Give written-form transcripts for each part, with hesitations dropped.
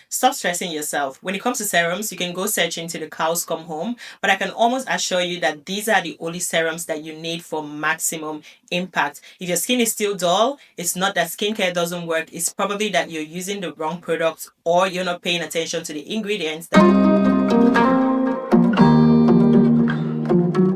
Stop stressing yourself. When it comes to serums, you can go searching till the cows come home, but I can almost assure you that these are the only serums that you need for maximum impact. If your skin is still dull, it's not that skincare doesn't work, it's probably that you're using the wrong products or you're not paying attention to the ingredients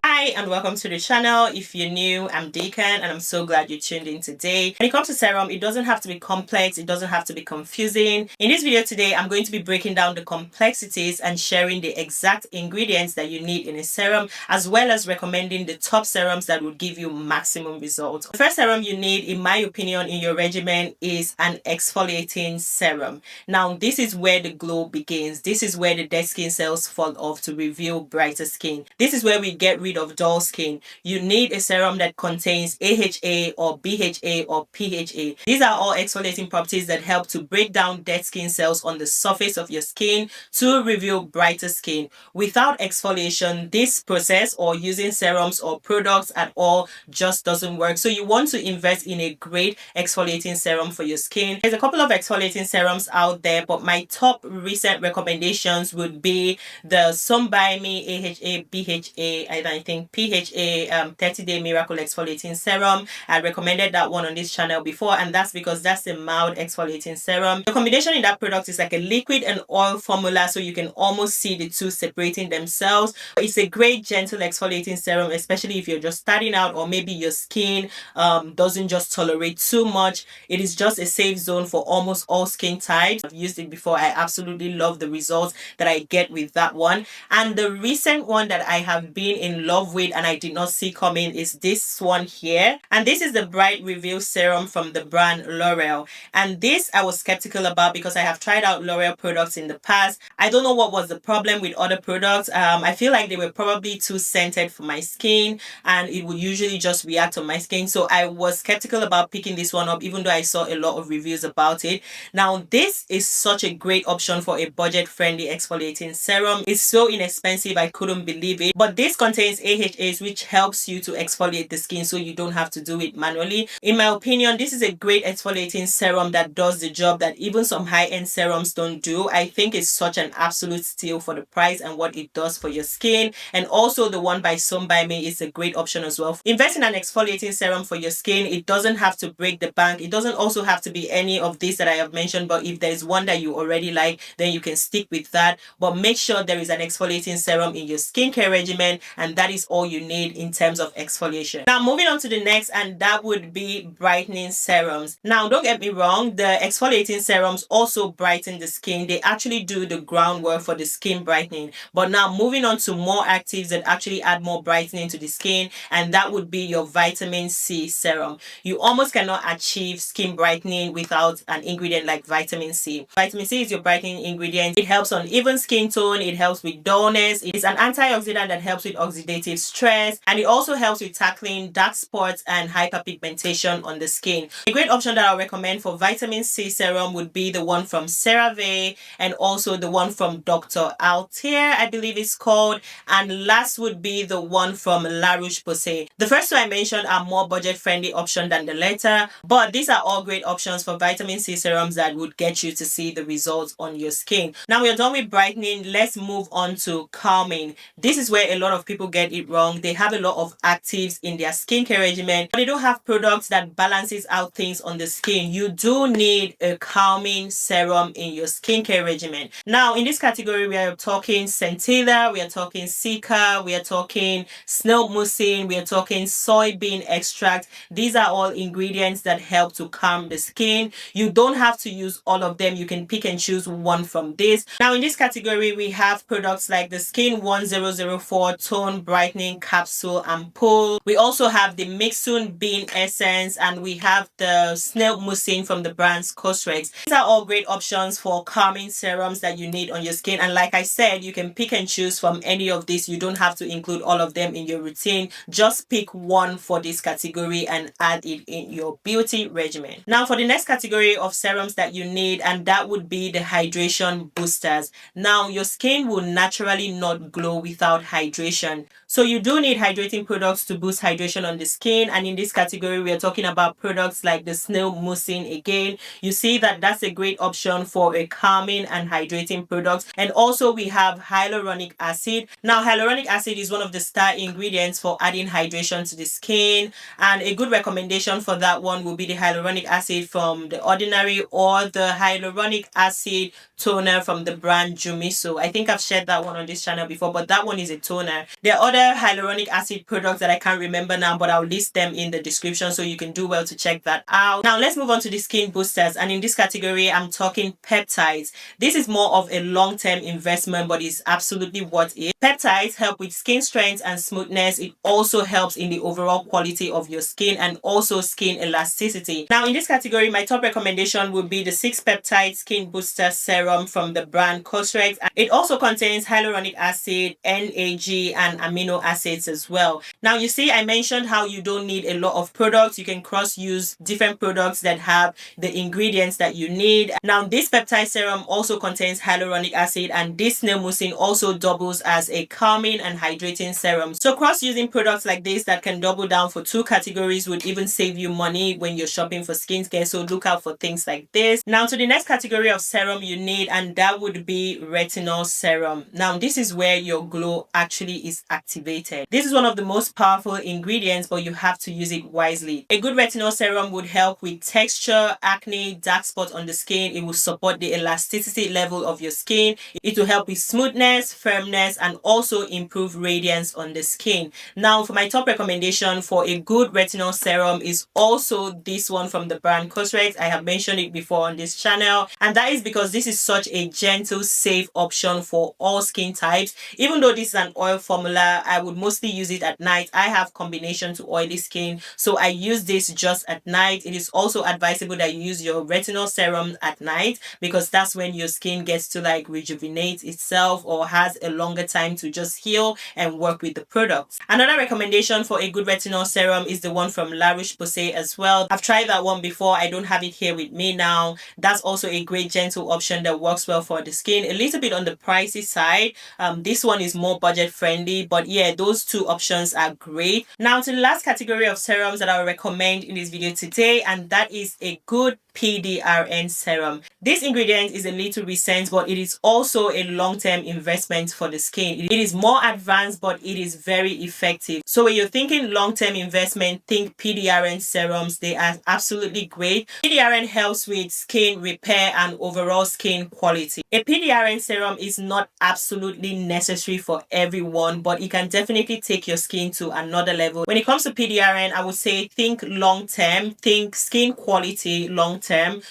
Hi and welcome to the channel. If you're new, I'm Deacon and I'm so glad you tuned in today. When it comes to serum, it doesn't have to be complex, it doesn't have to be confusing. In this video today, I'm going to be breaking down the complexities and sharing the exact ingredients that you need in a serum, as well as recommending the top serums that will give you maximum results. The first serum you need, in my opinion, in your regimen is an exfoliating serum. Now, this is where the glow begins. This is where the dead skin cells fall off to reveal brighter skin. This is where we get rid of dull skin. You need a serum that contains AHA or BHA or PHA. These are all exfoliating properties that help to break down dead skin cells on the surface of your skin to reveal brighter skin. Without exfoliation, this process or using serums or products at all just doesn't work. So you want to invest in a great exfoliating serum for your skin. There's a couple of exfoliating serums out there, but my top recent recommendations would be the Some By Me AHA BHA, I think PHA 30-day miracle exfoliating serum. I recommended that one on this channel before, and that's because that's a mild exfoliating serum. The combination in that product is like a liquid and oil formula, so you can almost see the two separating themselves. It's a great gentle exfoliating serum, especially if you're just starting out or maybe your skin doesn't just tolerate too much. It is just a safe zone for almost all skin types. I've used it before. I absolutely love the results that I get with that one. And the recent one that I have been in love with and I did not see coming is this one here. And this is the Bright Reveal Serum from the brand L'Oreal. And this I was skeptical about because I have tried out L'Oreal products in the past. I don't know what was the problem with other products. I feel like they were probably too scented for my skin and it would usually just react on my skin. So I was skeptical about picking this one up, even though I saw a lot of reviews about it. Now, this is such a great option for a budget-friendly exfoliating serum. It's so inexpensive, I couldn't believe it. But this contains AHAs, which helps you to exfoliate the skin so you don't have to do it manually. In my opinion, this is a great exfoliating serum that does the job that even some high-end serums don't do. I think it's such an absolute steal for the price and what it does for your skin. And also the one by Some By Me is a great option as well. Invest in an exfoliating serum for your skin. It doesn't have to break the bank. It doesn't also have to be any of these that I have mentioned, but if there's one that you already like, then you can stick with that. But make sure there is an exfoliating serum in your skincare regimen, and that is all you need in terms of exfoliation. Now, moving on to the next, and that would be brightening serums. Now, don't get me wrong, the exfoliating serums also brighten the skin. They actually do the groundwork for the skin brightening. But now moving on to more actives that actually add more brightening to the skin, and that would be your vitamin C serum. You almost cannot achieve skin brightening without an ingredient like vitamin C. Vitamin C is your brightening ingredient. It helps on even skin tone, it helps with dullness, it's an antioxidant that helps with oxidative stress, and it also helps with tackling dark spots and hyperpigmentation on the skin. A great option that I recommend for vitamin C serum would be the one from CeraVe and also the one from Dr. Altair, I believe it's called, and last would be the one from La Roche-Posay. The first two I mentioned are more budget-friendly option than the latter, but these are all great options for vitamin C serums that would get you to see the results on your skin. Now we're done with brightening, let's move on to calming. This is where a lot of people get it wrong. They have a lot of actives in their skincare regimen, but they don't have products that balances out things on the skin. You do need a calming serum in your skincare regimen. Now in this category, we are talking centilla, we are talking cica, we are talking snail mucin, we are talking soybean extract. These are all ingredients that help to calm the skin. You don't have to use all of them. You can pick and choose one from this. Now in this category, we have products like the Skin 1004 Tone Brightening Capsule Ampoule. We also have the Mixun Bean Essence, and we have the Snail Mucin from the brand Cosrx. These are all great options for calming serums that you need on your skin. And like I said, you can pick and choose from any of these. You don't have to include all of them in your routine. Just pick one for this category and add it in your beauty regimen. Now for the next category of serums that you need, and that would be the hydration boosters. Now your skin will naturally not glow without hydration. So you do need hydrating products to boost hydration on the skin, and in this category we are talking about products like the snail mucin. Again, you see that that's a great option for a calming and hydrating product. And also we have hyaluronic acid. Now hyaluronic acid is one of the star ingredients for adding hydration to the skin, and a good recommendation for that one will be the hyaluronic acid from The Ordinary or the hyaluronic acid toner from the brand Jumiso. I think I've shared that one on this channel before, but that one is a toner. There are other hyaluronic acid products that I can't remember now, but I'll list them in the description, so you can do well to check that out. Now let's move on to the skin boosters, and in this category I'm talking peptides. This is more of a long-term investment, but it's absolutely worth it. Peptides help with skin strength and smoothness. It also helps in the overall quality of your skin and also skin elasticity. Now in this category, my top recommendation would be the 6 peptide skin booster serum from the brand Cosrx. It also contains hyaluronic acid, NAG, and amino acids as well. Now you see, I mentioned how you don't need a lot of products. You can cross use different products that have the ingredients that you need. Now this peptide serum also contains hyaluronic acid, and this snail mucin also doubles as a calming and hydrating serum. So cross using products like this that can double down for 2 categories would even save you money when you're shopping for skincare, so look out for things like this. Now to the next category of serum you need, and that would be retinol serum. Now this is where your glow actually is activated. This is one of the most powerful ingredients, but you have to use it wisely. A good retinol serum would help with texture, acne, dark spots on the skin. It will support the elasticity level of your skin. It will help with smoothness, firmness, and also improve radiance on the skin. Now for my top recommendation for a good retinol serum is also this one from the brand Cosrx. I have mentioned it before on this channel, and that is because this is such a gentle, safe option for all skin types. Even though this is an oil formula, I would mostly use it at night. I have combination to oily skin, so I use this just at night. It is also advisable that you use your retinol serum at night, because that's when your skin gets to like rejuvenate itself or has a longer time to just heal and work with the products. Another recommendation for a good retinol serum is the one from La Roche-Posay as well. I've tried that one before. I don't have it here with me now. That's also a great gentle option that works well for the skin. A little bit on the pricey side. This one is more budget friendly, but yeah, those 2 options are great. Now to the last category of serums that I will recommend in this video today, and that is a good PDRN serum. This ingredient is a little recent, but it is also a long-term investment for the skin. It is more advanced, but it is very effective. So when you're thinking long-term investment, think PDRN serums. They are absolutely great. PDRN helps with skin repair and overall skin quality. A PDRN serum is not absolutely necessary for everyone, but it can definitely take your skin to another level. When it comes to PDRN, I would say think long-term, think skin quality long-term.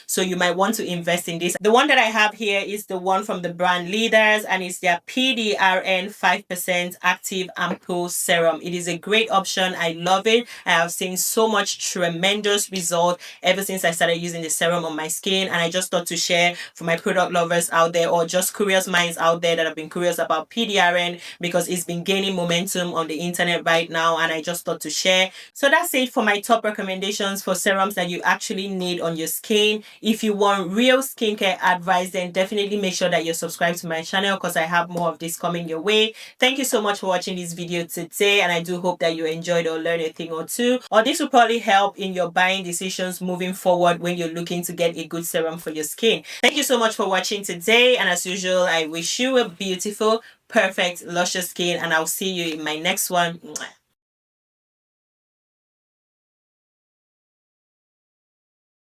So you might want to invest in this. The one that I have here is the one from the brand Leaders, and it's their PDRN 5% active ampoule serum. It is a great option. I love it. I have seen so much tremendous result ever since I started using the serum on my skin, and I just thought to share for my product lovers out there, or just curious minds out there that have been curious about PDRN, because it's been gaining momentum on the internet right now, and I just thought to share. So that's it for my top recommendations for serums that you actually need on your skin. If you want real skincare advice, then definitely make sure that you're subscribed to my channel, because I have more of this coming your way. Thank you so much for watching this video today, and I do hope that you enjoyed or learned a thing or two, or this will probably help in your buying decisions moving forward when you're looking to get a good serum for your skin. Thank you so much for watching today, and as usual, I wish you a beautiful, perfect, luscious skin, and I'll see you in my next one.